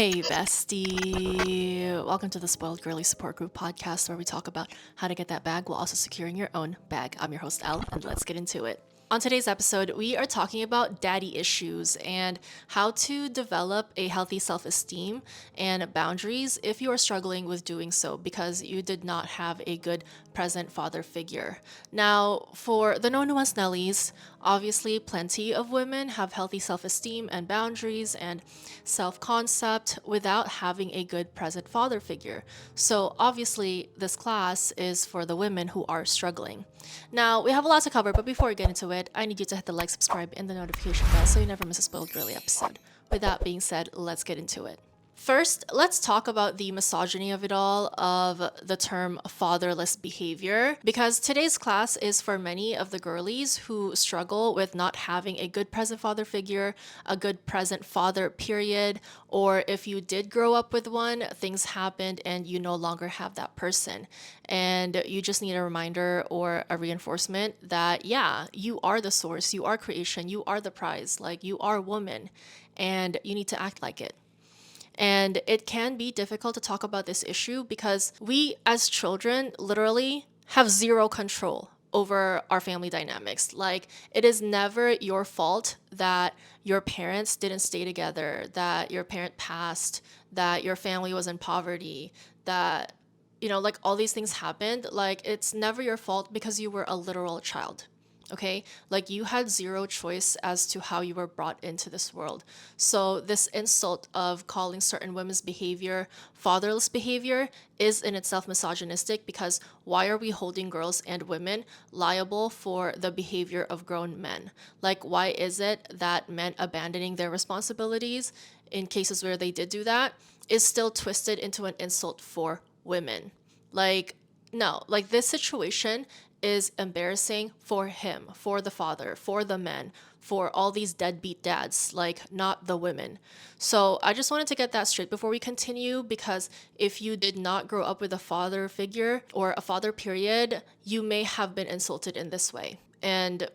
Hey, bestie. Welcome to the Spoiled Girlie Support Group podcast, where we talk about how to get that bag while also securing your own bag. I'm your host, Elle, and let's get into it. On today's episode, we are talking about daddy issues and how to develop a healthy self esteem and boundaries if you are struggling with doing so because you did not have a good present father figure. Now, for the no nuance Nellies, obviously, plenty of women have healthy self esteem and boundaries and self concept without having a good present father figure. So, obviously, this class is for the women who are struggling. Now, we have a lot to cover, but before we get into it, I need you to hit the like, subscribe, and the notification bell so you never miss a Spoiled Girlie episode. With that being said, let's get into it. First, let's talk about the misogyny of it all, of the term fatherless behavior, because today's class is for many of the girlies who struggle with not having a good present father figure, a good present father period, or if you did grow up with one, things happened and you no longer have that person. And you just need a reminder or a reinforcement that, yeah, you are the source, you are creation, you are the prize, like you are woman, and you need to act like it. And it can be difficult to talk about this issue because we as children literally have zero control over our family dynamics. Like, it is never your fault that your parents didn't stay together, that your parent passed, that your family was in poverty, that, like all these things happened. Like, it's never your fault because you were a literal child. Okay, like you had zero choice as to how you were brought into this world. So, this insult of calling certain women's behavior fatherless behavior is in itself misogynistic because why are we holding girls and women liable for the behavior of grown men? Like, why is it that men abandoning their responsibilities in cases where they did do that is still twisted into an insult for women? Like, no, like this situation is embarrassing for him, for the father, for the men, for all these deadbeat dads, like not the women. So I just wanted to get that straight before we continue, because if you did not grow up with a father figure or a father period, you may have been insulted in this way. And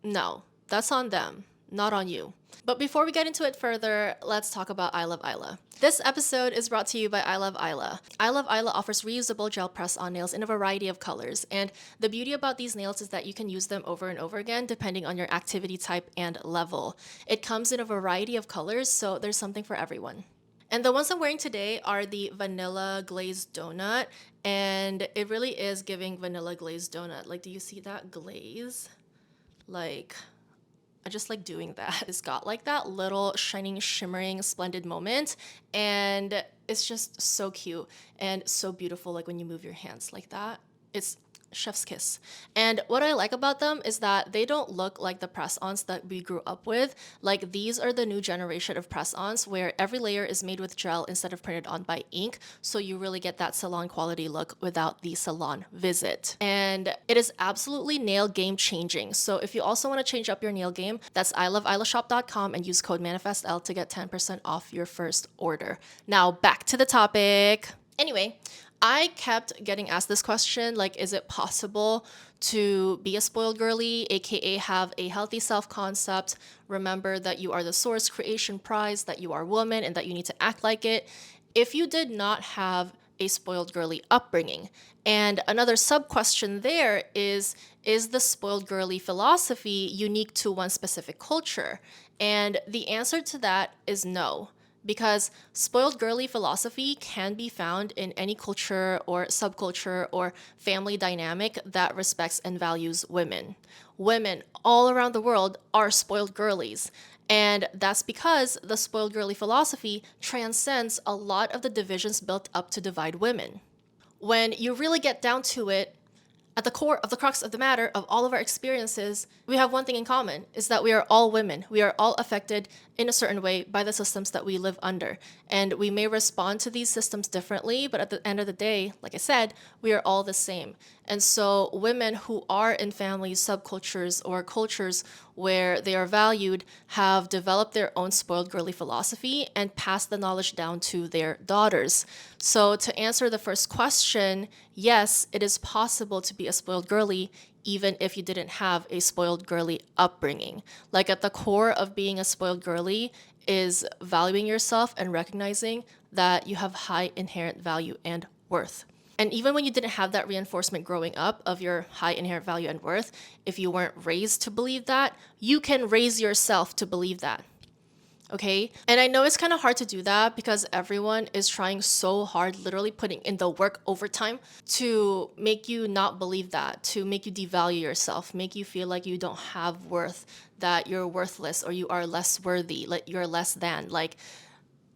no, that's on them, not on you. But before we get into it further, let's talk about I Love Isla. This episode is brought to you by I Love Isla. I Love Isla offers reusable gel press-on nails in a variety of colors, and the beauty about these nails is that you can use them over and over again depending on your activity type and level. It comes in a variety of colors, so there's something for everyone. And the ones I'm wearing today are the vanilla glazed donut, and it really is giving vanilla glazed donut. Like, do you see that glaze? Like, I just like doing that. It's got like that little shining, shimmering, splendid moment. And it's just so cute and so beautiful. Like when you move your hands like that, it's chef's kiss. And what I like about them is that they don't look like the press-ons that we grew up with. Like, these are the new generation of press-ons where every layer is made with gel instead of printed on by ink. So you really get that salon quality look without the salon visit. And it is absolutely nail game changing. So if you also want to change up your nail game, that's iloveilashop.com and use code ManifestL to get 10% off your first order. Now back to the topic. Anyway, I kept getting asked this question, like, is it possible to be a spoiled girly, aka have a healthy self-concept, remember that you are the source, creation, prize, that you are woman, and that you need to act like it, if you did not have a spoiled girly upbringing? And another sub-question there is the spoiled girly philosophy unique to one specific culture? And the answer to that is no, because spoiled girly philosophy can be found in any culture or subculture or family dynamic that respects and values women. Women all around the world are spoiled girlies. And that's because the spoiled girly philosophy transcends a lot of the divisions built up to divide women. When you really get down to it, at the core of the crux of the matter of all of our experiences, we have one thing in common, is that we are all women. We are all affected in a certain way by the systems that we live under. And we may respond to these systems differently, but at the end of the day, like I said, we are all the same. And so women who are in families, subcultures, or cultures where they are valued have developed their own spoiled girly philosophy and passed the knowledge down to their daughters. So to answer the first question, yes, it is possible to be a spoiled girly even if you didn't have a spoiled girly upbringing. Like, at the core of being a spoiled girly is valuing yourself and recognizing that you have high inherent value and worth. And even when you didn't have that reinforcement growing up of your high inherent value and worth, if you weren't raised to believe that, you can raise yourself to believe that. Okay? And I know it's kind of hard to do that because everyone is trying so hard, literally putting in the work overtime to make you not believe that, to make you devalue yourself, make you feel like you don't have worth, that you're worthless or you are less worthy, like you're less than. Like,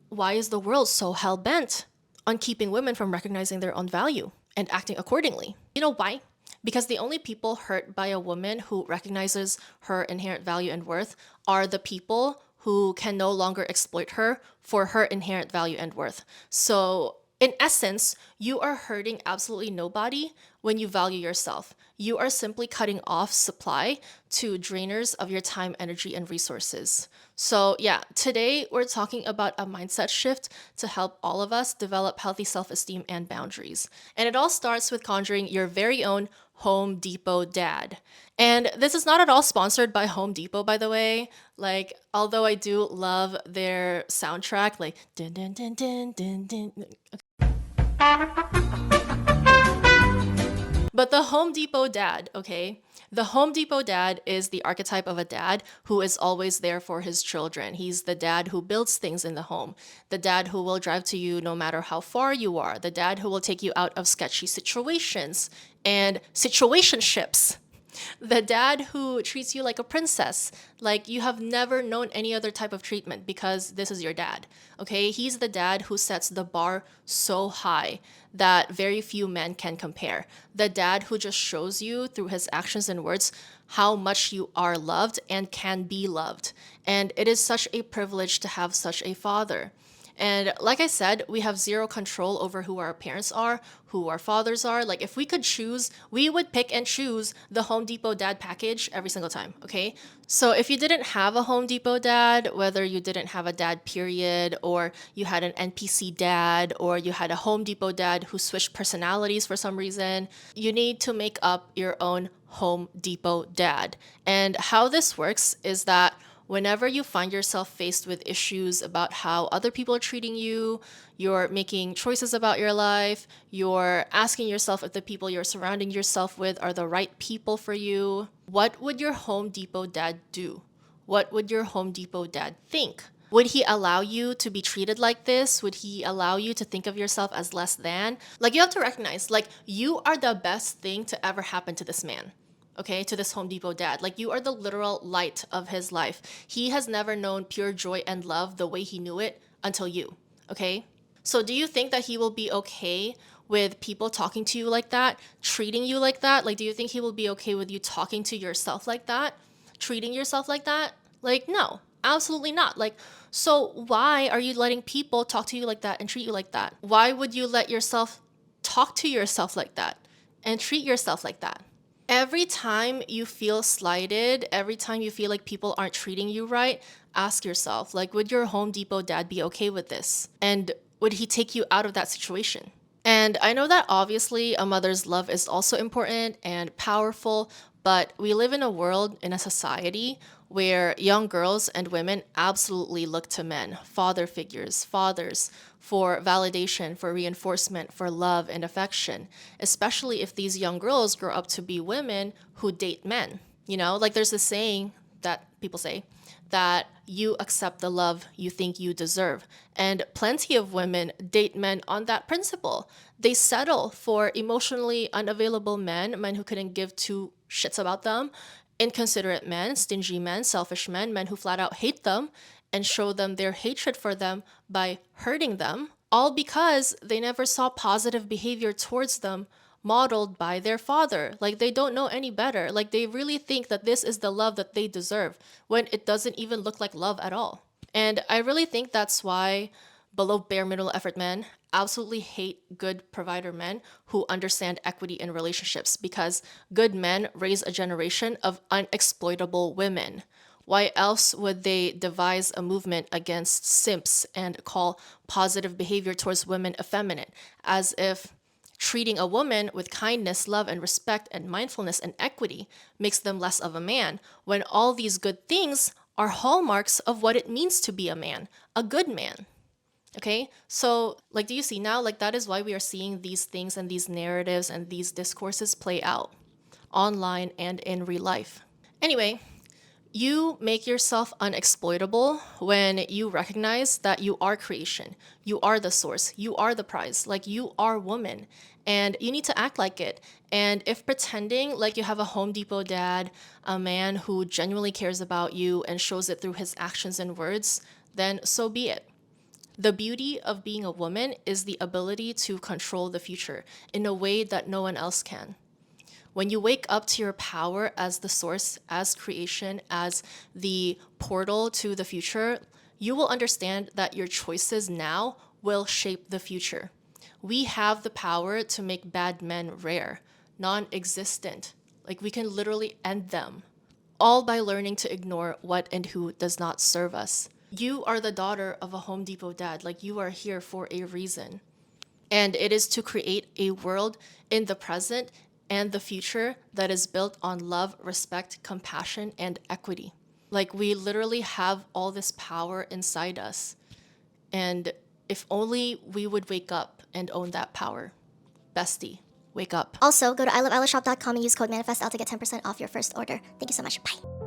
why is the world so hell bent on keeping women from recognizing their own value and acting accordingly? You know why? Because the only people hurt by a woman who recognizes her inherent value and worth are the people who can no longer exploit her for her inherent value and worth. So, in essence, you are hurting absolutely nobody when you value yourself. You are simply cutting off supply to drainers of your time, energy, and resources. So, yeah, today we're talking about a mindset shift to help all of us develop healthy self esteem and boundaries. And it all starts with conjuring your very own Home Depot dad. And this is not at all sponsored by Home Depot, by the way. Like, although I do love their soundtrack, like, dun dun dun dun dun dun. But the Home Depot dad, okay? The Home Depot dad is the archetype of a dad who is always there for his children. He's the dad who builds things in the home, the dad who will drive to you no matter how far you are, the dad who will take you out of sketchy situations and situationships. The dad who treats you like a princess, like you have never known any other type of treatment because this is your dad, okay? He's the dad who sets the bar so high that very few men can compare. The dad who just shows you through his actions and words how much you are loved and can be loved. And it is such a privilege to have such a father. And like I said, we have zero control over who our parents are, who our fathers are. Like, if we could choose, we would pick and choose the Home Depot dad package every single time, okay? So if you didn't have a Home Depot dad, whether you didn't have a dad period, or you had an NPC dad, or you had a Home Depot dad who switched personalities for some reason, you need to make up your own Home Depot dad. And how this works is that whenever you find yourself faced with issues about how other people are treating you, you're making choices about your life, you're asking yourself if the people you're surrounding yourself with are the right people for you, what would your Home Depot dad do? What would your Home Depot dad think? Would he allow you to be treated like this? Would he allow you to think of yourself as less than? Like, you have to recognize, like, you are the best thing to ever happen to this man. Okay, to this Home Depot dad. Like, you are the literal light of his life. He has never known pure joy and love the way he knew it until you, okay? So do you think that he will be okay with people talking to you like that, treating you like that? Like, do you think he will be okay with you talking to yourself like that, treating yourself like that? Like, no, absolutely not. Like, so why are you letting people talk to you like that and treat you like that? Why would you let yourself talk to yourself like that and treat yourself like that? Every time you feel slighted, every time you feel like people aren't treating you right, ask yourself, like, would your Home Depot dad be okay with this? And would he take you out of that situation? And I know that obviously a mother's love is also important and powerful, but we live in a world, in a society where young girls and women absolutely look to men, father figures, fathers, for validation, for reinforcement, for love and affection, especially if these young girls grow up to be women who date men. You know, like, there's this saying that people say that you accept the love you think you deserve. And plenty of women date men on that principle. They settle for emotionally unavailable men, men who couldn't give two shits about them, inconsiderate men, stingy men, selfish men, men who flat out hate them and show them their hatred for them by hurting them, all because they never saw positive behavior towards them modeled by their father. Like, they don't know any better. Like, they really think that this is the love that they deserve when it doesn't even look like love at all. And I really think that's why below bare middle effort men absolutely hate good provider men who understand equity in relationships, because good men raise a generation of unexploitable women. Why else would they devise a movement against simps and call positive behavior towards women effeminate, as if treating a woman with kindness, love, and respect and mindfulness and equity makes them less of a man, when all these good things are hallmarks of what it means to be a man, a good man. Okay, so like, do you see now? Like, that is why we are seeing these things and these narratives and these discourses play out online and in real life. Anyway, you make yourself unexploitable when you recognize that you are creation, you are the source, you are the prize, like you are woman, and you need to act like it. And if pretending like you have a Home Depot dad, a man who genuinely cares about you and shows it through his actions and words, then so be it. The beauty of being a woman is the ability to control the future in a way that no one else can. When you wake up to your power as the source, as creation, as the portal to the future, you will understand that your choices now will shape the future. We have the power to make bad men rare, non existent. Like, we can literally end them, all by learning to ignore what and who does not serve us. You are the daughter of a Home Depot dad. Like, you are here for a reason. And it is to create a world in the present and the future that is built on love, respect, compassion, and equity. Like, we literally have all this power inside us. And if only we would wake up and own that power. Bestie, wake up. Also, go to iloveelleshop.com and use code MANIFESTL to get 10% off your first order. Thank you so much. Bye.